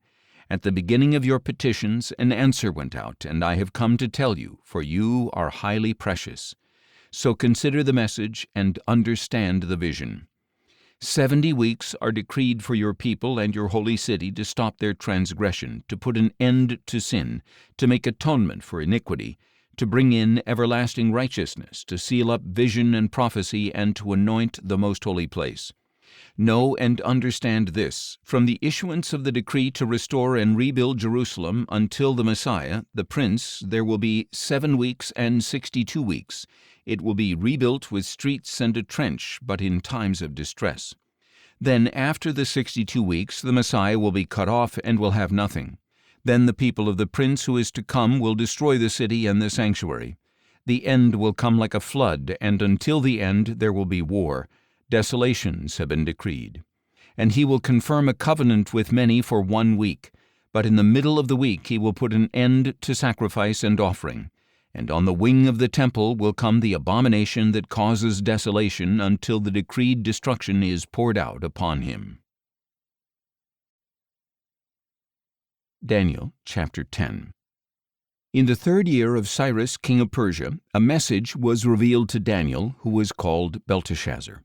At the beginning of your petitions an answer went out, and I have come to tell you, for you are highly precious. So consider the message and understand the vision. 70 weeks are decreed for your people and your holy city to stop their transgression, to put an end to sin, to make atonement for iniquity, to bring in everlasting righteousness, to seal up vision and prophecy, and to anoint the most holy place. Know and understand this: from the issuance of the decree to restore and rebuild Jerusalem until the Messiah, the Prince, there will be 7 weeks and 62 weeks. It will be rebuilt with streets and a trench, but in times of distress. Then after the 62 weeks, the Messiah will be cut off and will have nothing. Then the people of the Prince who is to come will destroy the city and the sanctuary. The end will come like a flood, and until the end there will be war. Desolations have been decreed. And he will confirm a covenant with many for 1 week. But in the middle of the week he will put an end to sacrifice and offering. And on the wing of the temple will come the abomination that causes desolation until the decreed destruction is poured out upon him. Daniel chapter 10. In the 3rd year of Cyrus king of Persia, a message was revealed to Daniel, who was called Belteshazzar.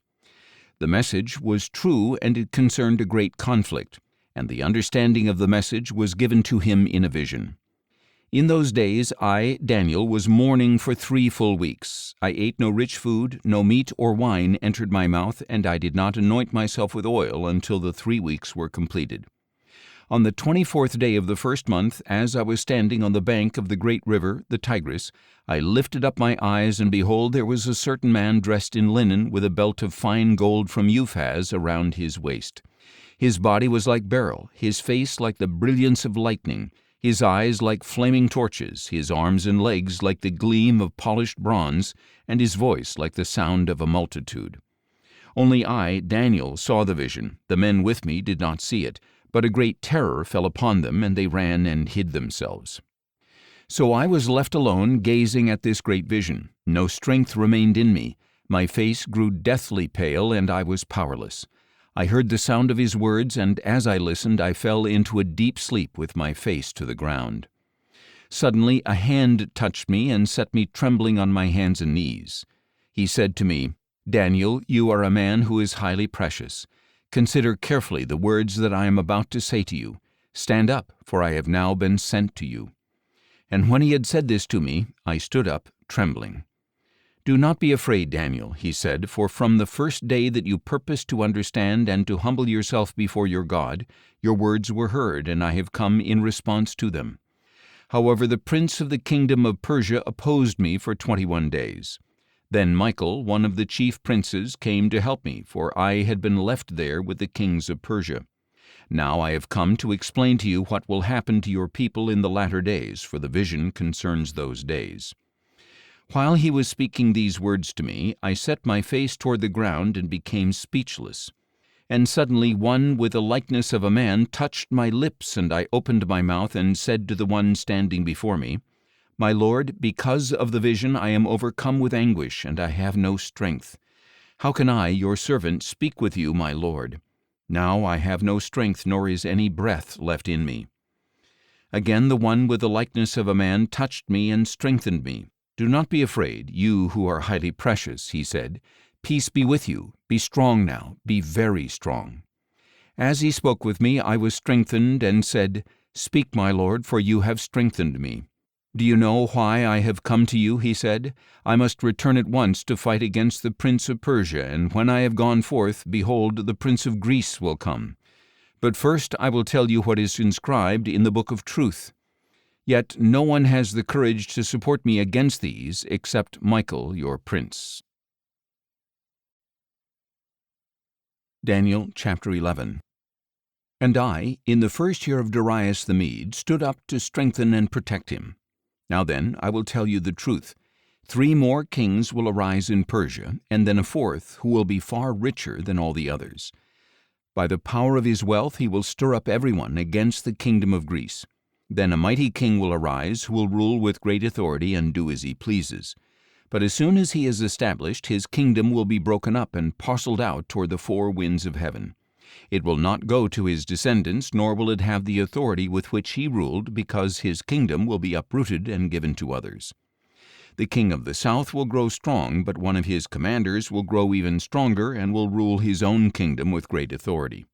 The message was true, and it concerned a great conflict, and the understanding of the message was given to him in a vision. In those days I, Daniel, was mourning for 3 full weeks. I ate no rich food, no meat or wine entered my mouth, and I did not anoint myself with oil until the 3 weeks were completed. On the 24th day of the 1st month, as I was standing on the bank of the great river, the Tigris, I lifted up my eyes, and behold, there was a certain man dressed in linen, with a belt of fine gold from Uphaz around his waist. His body was like beryl, his face like the brilliance of lightning, his eyes like flaming torches, his arms and legs like the gleam of polished bronze, and his voice like the sound of a multitude. Only I, Daniel, saw the vision. The men with me did not see it, but a great terror fell upon them, and they ran and hid themselves. So I was left alone, gazing at this great vision. No strength remained in me. My face grew deathly pale, and I was powerless. I heard the sound of his words, and as I listened, I fell into a deep sleep with my face to the ground. Suddenly a hand touched me and set me trembling on my hands and knees. He said to me, Daniel, you are a man who is highly precious. Consider carefully the words that I am about to say to you. Stand up, for I have now been sent to you. And when he had said this to me, I stood up, trembling. Do not be afraid, Daniel, he said, for from the first day that you purposed to understand and to humble yourself before your God, your words were heard, and I have come in response to them. However, the prince of the kingdom of Persia opposed me for 21 days. Then Michael, one of the chief princes, came to help me, for I had been left there with the kings of Persia. Now I have come to explain to you what will happen to your people in the latter days, for the vision concerns those days. While he was speaking these words to me, I set my face toward the ground and became speechless. And suddenly one with the likeness of a man touched my lips, and I opened my mouth and said to the one standing before me, My Lord, because of the vision I am overcome with anguish, and I have no strength. How can I, your servant, speak with you, my Lord? Now I have no strength, nor is any breath left in me. Again the one with the likeness of a man touched me and strengthened me. Do not be afraid, you who are highly precious, he said. Peace be with you. Be strong now. Be very strong. As he spoke with me, I was strengthened and said, Speak, my Lord, for you have strengthened me. Do you know why I have come to you? He said. I must return at once to fight against the prince of Persia, and when I have gone forth, behold, the prince of Greece will come. But first I will tell you what is inscribed in the book of truth. Yet no one has the courage to support me against these, except Michael, your prince. Daniel chapter 11. And I, in the first year of Darius the Mede, stood up to strengthen and protect him. Now then, I will tell you the truth. 3 more kings will arise in Persia, and then a 4th, who will be far richer than all the others. By the power of his wealth he will stir up everyone against the kingdom of Greece. Then a mighty king will arise, who will rule with great authority and do as he pleases. But as soon as he is established, his kingdom will be broken up and parceled out toward the 4 winds of heaven. It will not go to his descendants, nor will it have the authority with which he ruled, because his kingdom will be uprooted and given to others. The king of the south will grow strong, but one of his commanders will grow even stronger and will rule his own kingdom with great authority.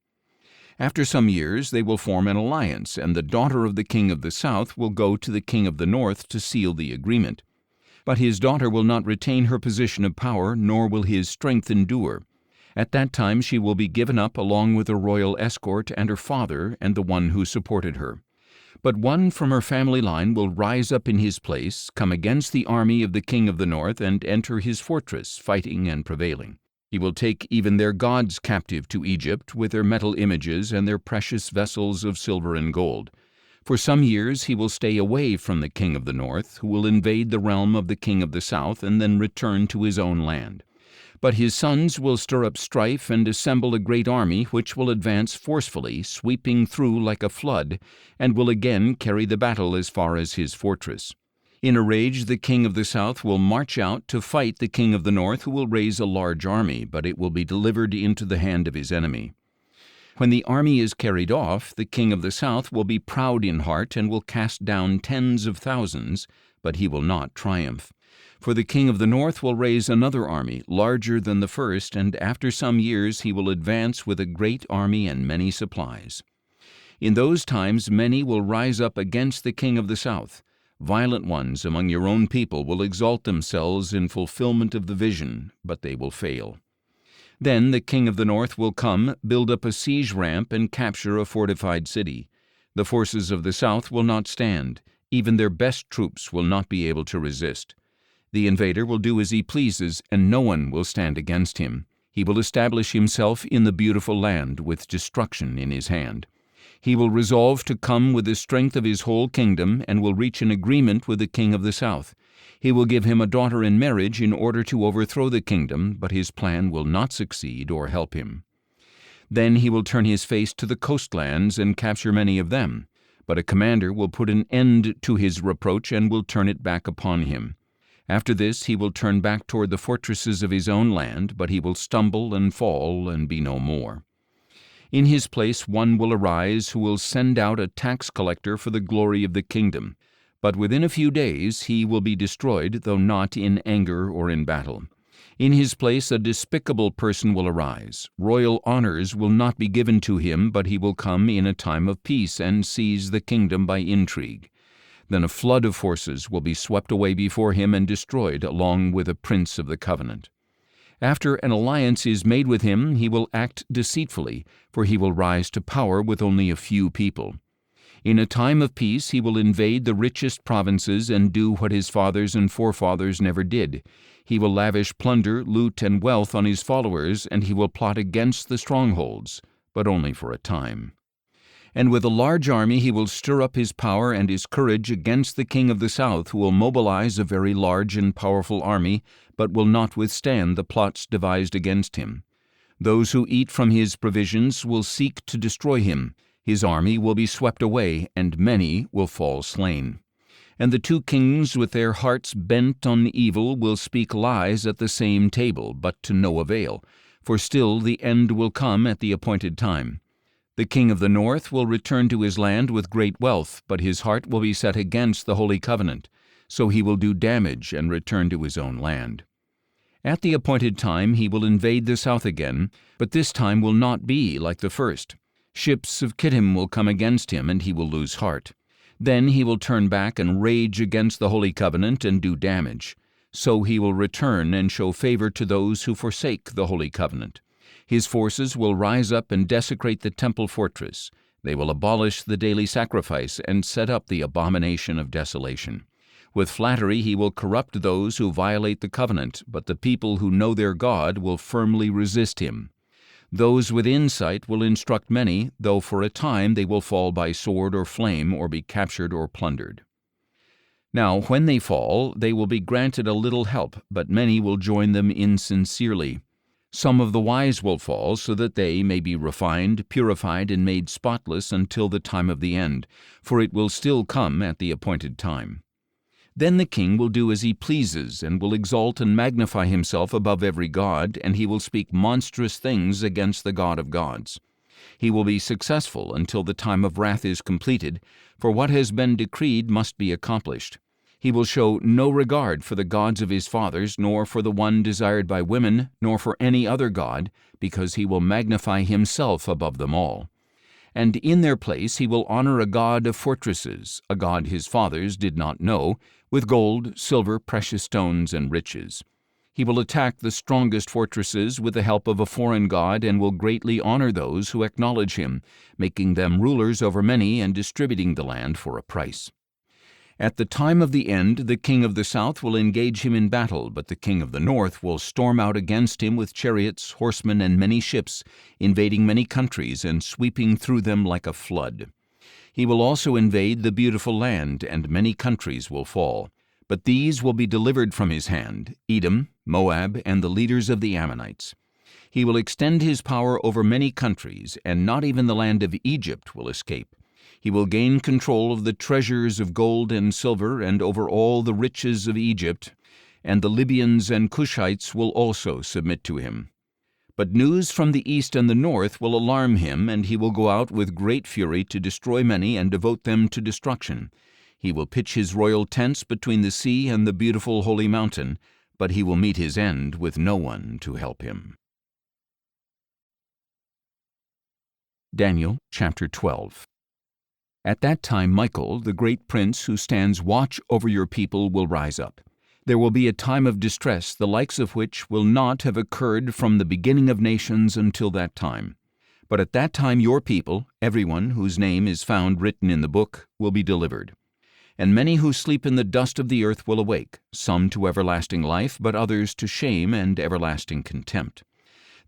After some years they will form an alliance, and the daughter of the king of the south will go to the king of the north to seal the agreement. But his daughter will not retain her position of power, nor will his strength endure. At that time she will be given up along with a royal escort and her father and the one who supported her. But one from her family line will rise up in his place, come against the army of the king of the north, and enter his fortress, fighting and prevailing. He will take even their gods captive to Egypt, with their metal images and their precious vessels of silver and gold. For some years he will stay away from the king of the north, who will invade the realm of the king of the south and then return to his own land. But his sons will stir up strife and assemble a great army, which will advance forcefully, sweeping through like a flood, and will again carry the battle as far as his fortress. In a rage the king of the south will march out to fight the king of the north, who will raise a large army, but it will be delivered into the hand of his enemy. When the army is carried off, the king of the south will be proud in heart and will cast down tens of thousands, but he will not triumph. For the king of the north will raise another army, larger than the first, and after some years he will advance with a great army and many supplies. In those times many will rise up against the king of the south. Violent ones among your own people will exalt themselves in fulfillment of the vision, but they will fail. Then the king of the north will come, build up a siege ramp, and capture a fortified city. The forces of the south will not stand. Even their best troops will not be able to resist. The invader will do as he pleases, and no one will stand against him. He will establish himself in the beautiful land, with destruction in his hand. He will resolve to come with the strength of his whole kingdom, and will reach an agreement with the king of the south. He will give him a daughter in marriage in order to overthrow the kingdom, but his plan will not succeed or help him. Then he will turn his face to the coastlands and capture many of them. But a commander will put an end to his reproach and will turn it back upon him. After this he will turn back toward the fortresses of his own land, but he will stumble and fall and be no more. In his place one will arise who will send out a tax collector for the glory of the kingdom. But within a few days he will be destroyed, though not in anger or in battle. In his place a despicable person will arise. Royal honors will not be given to him, but he will come in a time of peace and seize the kingdom by intrigue. Then a flood of forces will be swept away before him and destroyed, along with a prince of the covenant. After an alliance is made with him, he will act deceitfully, for he will rise to power with only a few people. In a time of peace he will invade the richest provinces and do what his fathers and forefathers never did. He will lavish plunder, loot, and wealth on his followers, and he will plot against the strongholds, but only for a time. And with a large army he will stir up his power and his courage against the king of the south, who will mobilize a very large and powerful army, but will not withstand the plots devised against him. Those who eat from his provisions will seek to destroy him. His army will be swept away, and many will fall slain. And the 2 kings with their hearts bent on evil will speak lies at the same table, but to no avail. for still the end will come at the appointed time. The king of the north will return to his land with great wealth, but his heart will be set against the holy covenant, so he will do damage and return to his own land. At the appointed time he will invade the south again, but this time will not be like the first. Ships of Kittim will come against him, and he will lose heart. Then he will turn back and rage against the holy covenant and do damage. So he will return and show favor to those who forsake the holy covenant. His forces will rise up and desecrate the temple fortress. They will abolish the daily sacrifice and set up the abomination of desolation. With flattery he will corrupt those who violate the covenant, but the people who know their God will firmly resist him. Those with insight will instruct many, though for a time they will fall by sword or flame or be captured or plundered. Now, when they fall, they will be granted a little help, but many will join them insincerely. Some of the wise will fall, so that they may be refined, purified, and made spotless until the time of the end, for it will still come at the appointed time. Then the king will do as he pleases, and will exalt and magnify himself above every god, and he will speak monstrous things against the God of gods. He will be successful until the time of wrath is completed, for what has been decreed must be accomplished. He will show no regard for the gods of his fathers, nor for the one desired by women, nor for any other god, because he will magnify himself above them all. And in their place he will honor a god of fortresses, a god his fathers did not know, with gold, silver, precious stones, and riches. He will attack the strongest fortresses with the help of a foreign god, and will greatly honor those who acknowledge him, making them rulers over many and distributing the land for a price. At the time of the end, the king of the south will engage him in battle, but the king of the north will storm out against him with chariots, horsemen, and many ships, invading many countries and sweeping through them like a flood. He will also invade the beautiful land, and many countries will fall. But these will be delivered from his hand, Edom, Moab, and the leaders of the Ammonites. He will extend his power over many countries, and not even the land of Egypt will escape. He will gain control of the treasures of gold and silver and over all the riches of Egypt, and the Libyans and Cushites will also submit to him. But news from the east and the north will alarm him, and he will go out with great fury to destroy many and devote them to destruction. He will pitch his royal tents between the sea and the beautiful holy mountain, but he will meet his end with no one to help him. Daniel chapter 12. At that time Michael, the great prince who stands watch over your people, will rise up. There will be a time of distress, the likes of which will not have occurred from the beginning of nations until that time. But at that time your people, everyone whose name is found written in the book, will be delivered. And many who sleep in the dust of the earth will awake, some to everlasting life, but others to shame and everlasting contempt.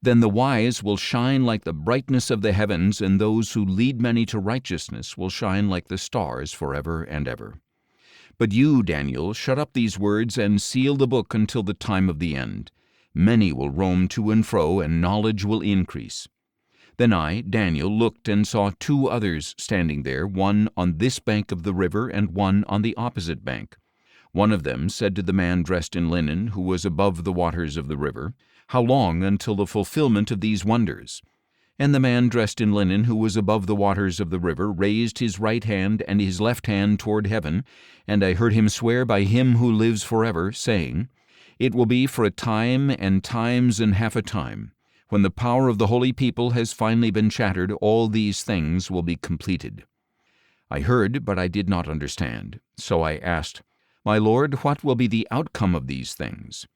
Then the wise will shine like the brightness of the heavens, and those who lead many to righteousness will shine like the stars forever and ever. But you, Daniel, shut up these words and seal the book until the time of the end. Many will roam to and fro, and knowledge will increase. Then I, Daniel, looked and saw two others standing there, one on this bank of the river and one on the opposite bank. One of them said to the man dressed in linen, who was above the waters of the river, "How long until the fulfillment of these wonders?" And the man dressed in linen, who was above the waters of the river, raised his right hand and his left hand toward heaven, and I heard him swear by him who lives forever, saying, "It will be for a time and times and half a time. When the power of the holy people has finally been shattered, all these things will be completed." I heard, but I did not understand. So I asked, "My Lord, what will be the outcome of these things?"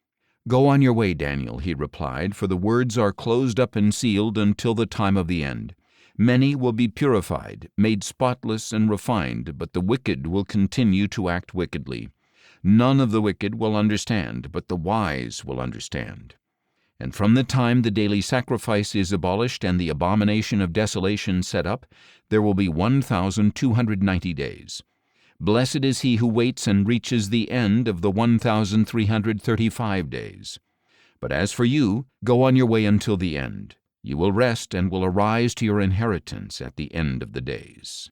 "Go on your way, Daniel," he replied, "for the words are closed up and sealed until the time of the end. Many will be purified, made spotless and refined, but the wicked will continue to act wickedly. None of the wicked will understand, but the wise will understand. And from the time the daily sacrifice is abolished and the abomination of desolation set up, there will be 1,290 days. Blessed is he who waits and reaches the end of the 1,335 days. But as for you, go on your way until the end. You will rest and will arise to your inheritance at the end of the days.